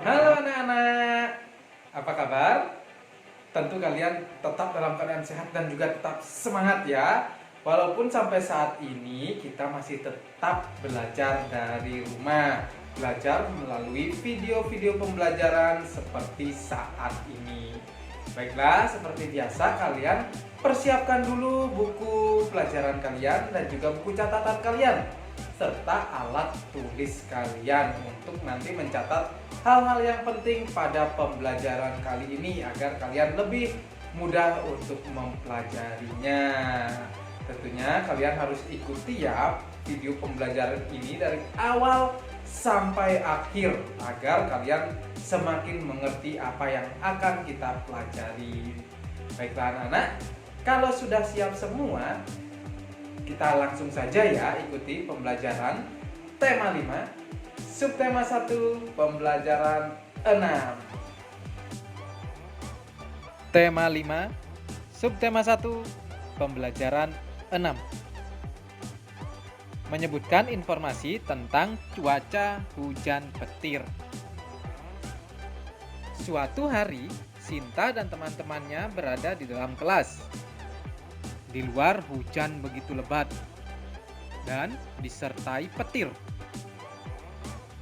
Halo anak-anak, apa kabar? Tentu kalian tetap dalam keadaan sehat dan juga tetap semangat ya. Walaupun sampai saat ini kita masih tetap belajar dari rumah, belajar melalui video-video pembelajaran seperti saat ini. Baiklah, seperti biasa kalian persiapkan dulu buku pelajaran kalian dan juga buku catatan kalian serta alat tulis kalian untuk nanti mencatat hal-hal yang penting pada pembelajaran kali ini agar kalian lebih mudah untuk mempelajarinya. Tentunya kalian harus ikuti ya video pembelajaran ini dari awal sampai akhir agar kalian semakin mengerti apa yang akan kita pelajari. Baiklah anak-anak, kalau sudah siap semua, kita langsung saja ya ikuti pembelajaran tema 5, subtema 1, pembelajaran 6. Tema 5, subtema 1, pembelajaran 6. Menyebutkan informasi tentang cuaca hujan petir. Suatu hari, Sinta dan teman-temannya berada di dalam kelas. Di luar hujan begitu lebat dan disertai petir.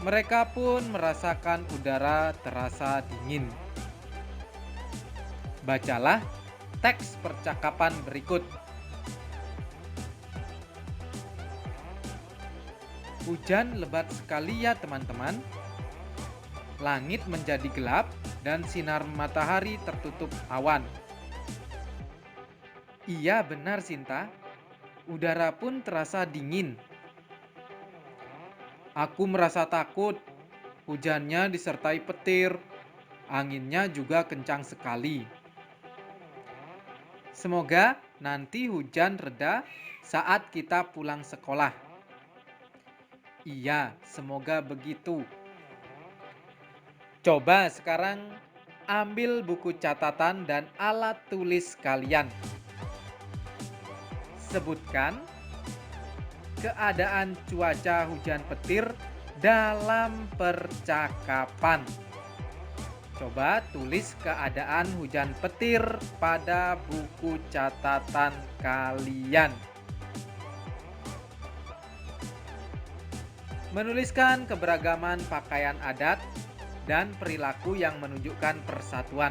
Mereka pun merasakan udara terasa dingin. Bacalah teks percakapan berikut. Hujan lebat sekali ya teman-teman. Langit menjadi gelap dan sinar matahari tertutup awan. Iya benar Sinta, udara pun terasa dingin. Aku merasa takut, hujannya disertai petir, anginnya juga kencang sekali. Semoga nanti hujan reda saat kita pulang sekolah. Iya, semoga begitu. Coba sekarang ambil buku catatan dan alat tulis kalian. Sebutkan keadaan cuaca hujan petir dalam percakapan. Coba tulis keadaan hujan petir pada buku catatan kalian. Menuliskan keberagaman pakaian adat dan perilaku yang menunjukkan persatuan.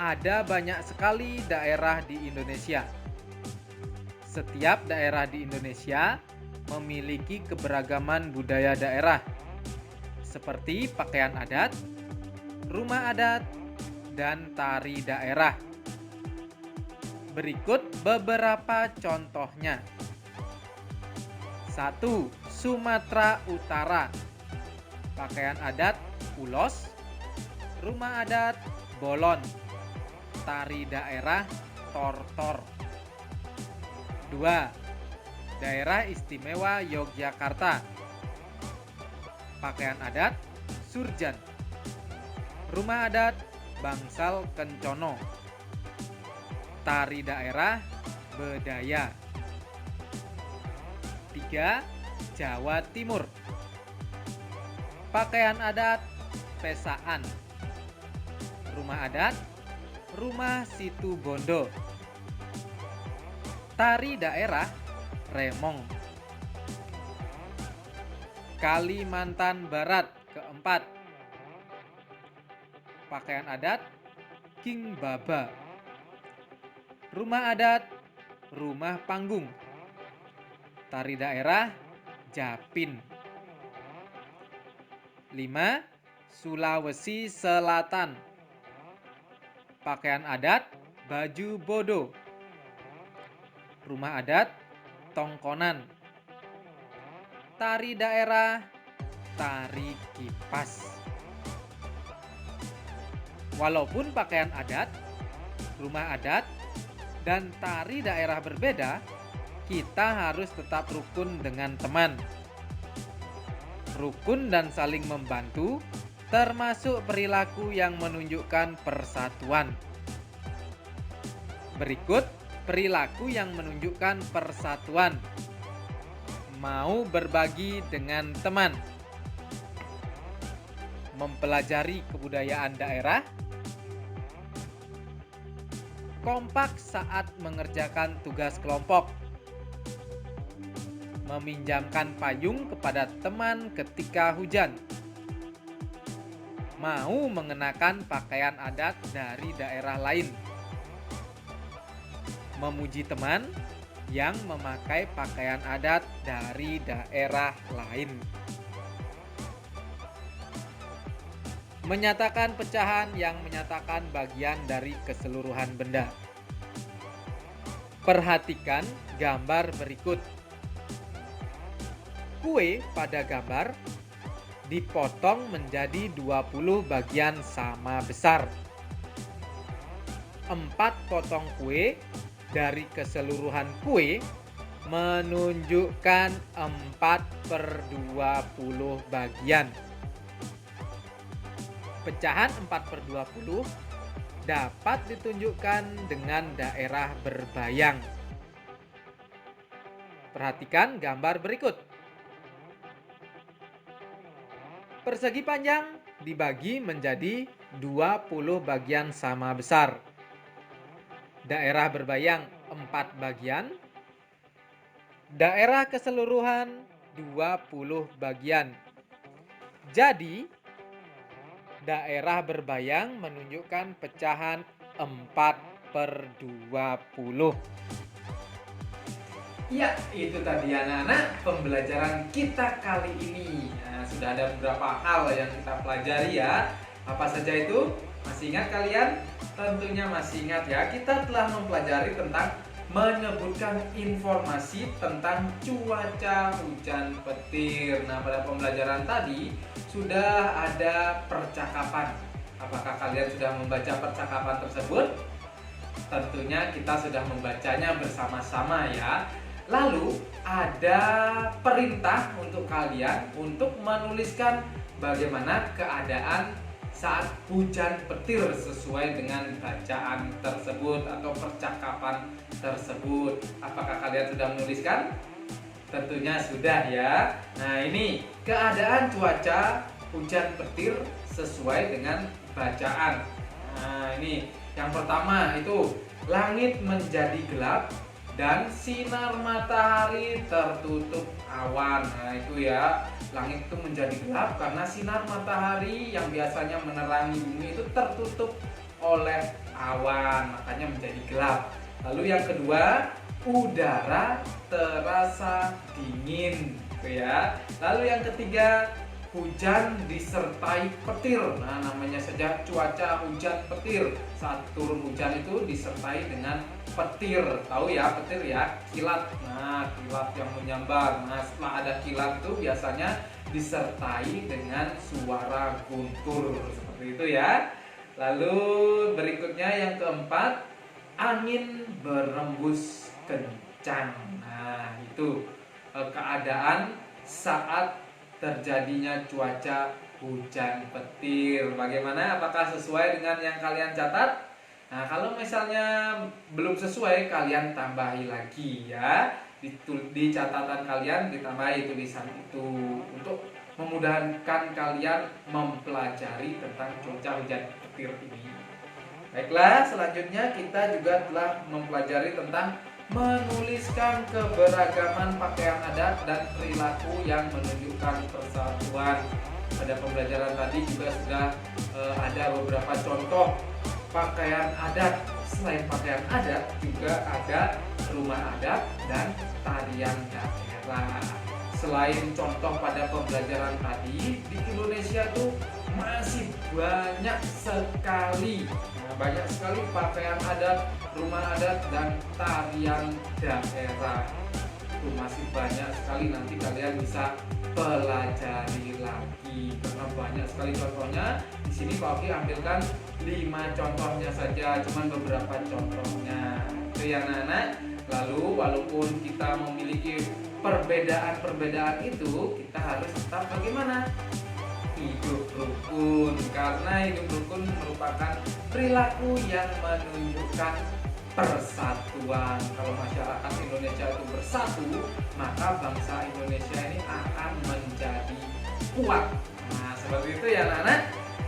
Ada banyak sekali daerah di Indonesia. Setiap daerah di Indonesia memiliki keberagaman budaya daerah, seperti pakaian adat, rumah adat, dan tari daerah. Berikut beberapa contohnya. 1. Sumatera Utara. Pakaian adat ulos, rumah adat bolon, tari daerah tortor. 2. Daerah Istimewa Yogyakarta. Pakaian adat surjan, rumah adat bangsal kencono, tari daerah bedaya. 3. Jawa Timur. Pakaian adat pesaan, rumah adat rumah situ bondo, tari daerah remong. Kalimantan Barat keempat. Pakaian adat king baba, rumah adat rumah panggung, tari daerah japin. 5. Sulawesi Selatan. Pakaian adat baju bodo, rumah adat tongkonan, tari daerah tari kipas. Walaupun pakaian adat, rumah adat, dan tari daerah berbeda, kita harus tetap rukun dengan teman. Rukun dan saling membantu, termasuk perilaku yang menunjukkan persatuan. Berikut perilaku yang menunjukkan persatuan. Mau berbagi dengan teman. mempelajari kebudayaan daerah, kompak saat mengerjakan tugas kelompok, meminjamkan payung kepada teman ketika hujan, mau mengenakan pakaian adat dari daerah lain, memuji teman yang memakai pakaian adat dari daerah lain, menyatakan pecahan yang menyatakan bagian dari keseluruhan benda. Perhatikan gambar berikut. Kue pada gambar dipotong menjadi 20 bagian sama besar. 4 potong kue dari keseluruhan kue menunjukkan 4/20 bagian. Pecahan 4/20 dapat ditunjukkan dengan daerah berbayang. Perhatikan gambar berikut. Persegi panjang dibagi menjadi 20 bagian sama besar. Daerah berbayang 4 bagian. Daerah keseluruhan 20 bagian. Jadi, daerah berbayang menunjukkan pecahan 4/20. Ya, itu tadi anak-anak pembelajaran kita kali ini. Nah, sudah ada beberapa hal yang kita pelajari ya. Apa saja itu? Masih ingat kalian? Tentunya masih ingat ya. Kita telah mempelajari tentang menyebutkan informasi tentang cuaca hujan petir. Nah, pada pembelajaran tadi sudah ada percakapan. Apakah kalian sudah membaca percakapan tersebut? Tentunya kita sudah membacanya bersama-sama ya. Lalu ada perintah untuk kalian untuk menuliskan bagaimana keadaan saat hujan petir sesuai dengan bacaan tersebut atau percakapan tersebut. Apakah kalian sudah menuliskan? Tentunya sudah ya. Nah, ini keadaan cuaca hujan petir sesuai dengan bacaan. Nah, ini yang pertama itu langit menjadi gelap dan sinar matahari tertutup awan. Nah, itu ya, langit itu menjadi gelap karena sinar matahari yang biasanya menerangi bumi itu tertutup oleh awan, makanya menjadi gelap. Lalu yang kedua, udara terasa dingin, gitu ya. Lalu yang ketiga, hujan disertai petir. Nah, namanya saja cuaca hujan petir. Saat turun hujan itu disertai dengan petir. Tahu ya petir ya, kilat. Nah, kilat yang menyambar. Nah, setelah ada kilat itu biasanya disertai dengan suara guntur seperti itu ya. Lalu berikutnya yang keempat, angin berembus kencang. Nah, itu keadaan saat terjadinya cuaca hujan petir. Bagaimana? Apakah sesuai dengan yang kalian catat? Nah, kalau misalnya belum sesuai, kalian tambahi lagi ya. Di catatan kalian ditambahi tulisan itu untuk memudahkan kalian mempelajari tentang cuaca hujan petir ini. Baiklah, selanjutnya kita juga telah mempelajari tentang menuliskan keberagaman pakaian adat dan perilaku yang menunjukkan persatuan. Pada pembelajaran tadi juga sudah ada beberapa contoh pakaian adat. Selain pakaian adat juga ada rumah adat dan tarian daerah. Selain contoh pada pembelajaran tadi, di Indonesia tuh masih banyak sekali pakaian adat, rumah adat, dan tarian daerah. Itu masih banyak sekali, nanti kalian bisa pelajari lagi karena banyak sekali contohnya. Di sini Pak Oki ambilkan 5 contohnya saja, cuman beberapa contohnya. Itu ya anak-anak. Lalu walaupun kita memiliki perbedaan-perbedaan itu, kita harus tetap bagaimana? Hidup rukun, karena hidup rukun merupakan perilaku yang menunjukkan persatuan. Kalau masyarakat Indonesia itu bersatu, maka bangsa Indonesia ini akan menjadi kuat. Nah, seperti itu ya anak-anak.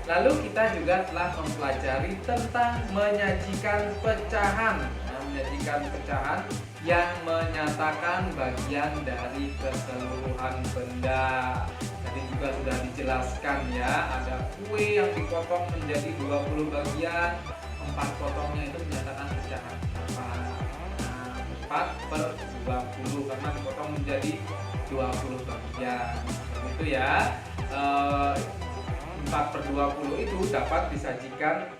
Lalu kita juga telah mempelajari tentang menyajikan pecahan. Nah, menyajikan pecahan yang menyatakan bagian dari keseluruhan benda. Tadi juga sudah dijelaskan ya, ada kue yang dipotong menjadi 20 bagian, 4 potongnya itu menyatakan pecahan berapa? Nah, 4 per 20 karena dipotong menjadi 20 bagian. Seperti itu ya. 4 per 20 itu dapat disajikan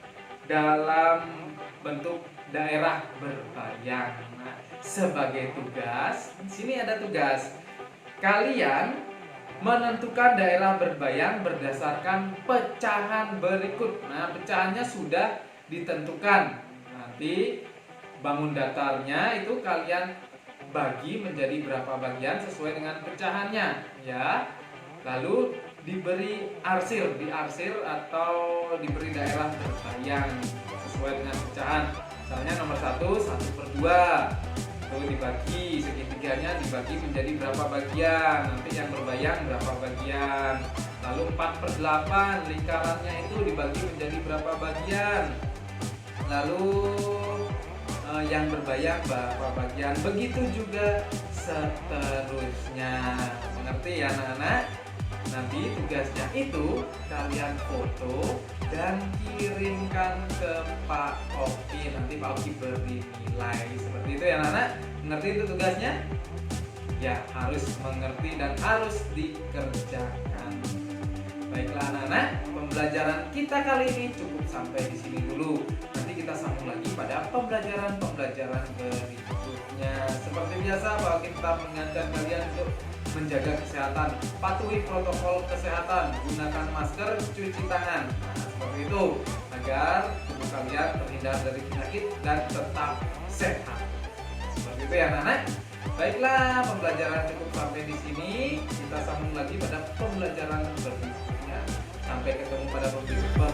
dalam bentuk daerah berbayang. Nah, sebagai tugas, di sini ada tugas. Kalian menentukan daerah berbayang berdasarkan pecahan berikut. Nah, pecahannya sudah ditentukan. Nanti bangun datarnya itu kalian bagi menjadi berapa bagian sesuai dengan pecahannya, ya. Lalu diberi diarsir atau diberi daerah berbayang sesuai dengan pecahan. Misalnya nomor 1 per 2 itu dibagi, segitiganya dibagi menjadi berapa bagian, nanti yang berbayang berapa bagian. Lalu 4 per 8 lingkarannya itu dibagi menjadi berapa bagian, lalu yang berbayang berapa bagian, begitu juga seterusnya. Mengerti ya anak-anak? Nanti tugasnya itu kalian foto dan kirimkan ke Pak Oki. Nanti Pak Oki beri nilai. Seperti itu ya anak-anak. Mengerti itu tugasnya? Ya, harus mengerti dan harus dikerjakan. Baiklah anak-anak, pembelajaran kita kali ini cukup sampai di sini dulu. Nanti kita sambung lagi pada pembelajaran berikutnya. Seperti biasa, Pak Oki tetap mengingatkan kalian untuk menjaga kesehatan, patuhi protokol kesehatan, gunakan masker, cuci tangan. Nah, seperti itu agar tubuh kalian terhindar dari penyakit dan tetap sehat. Seperti itu ya anak-anak. Baiklah, pembelajaran cukup sampai di sini. Kita sambung lagi pada pembelajaran berikutnya. Sampai ketemu pada pembelajaran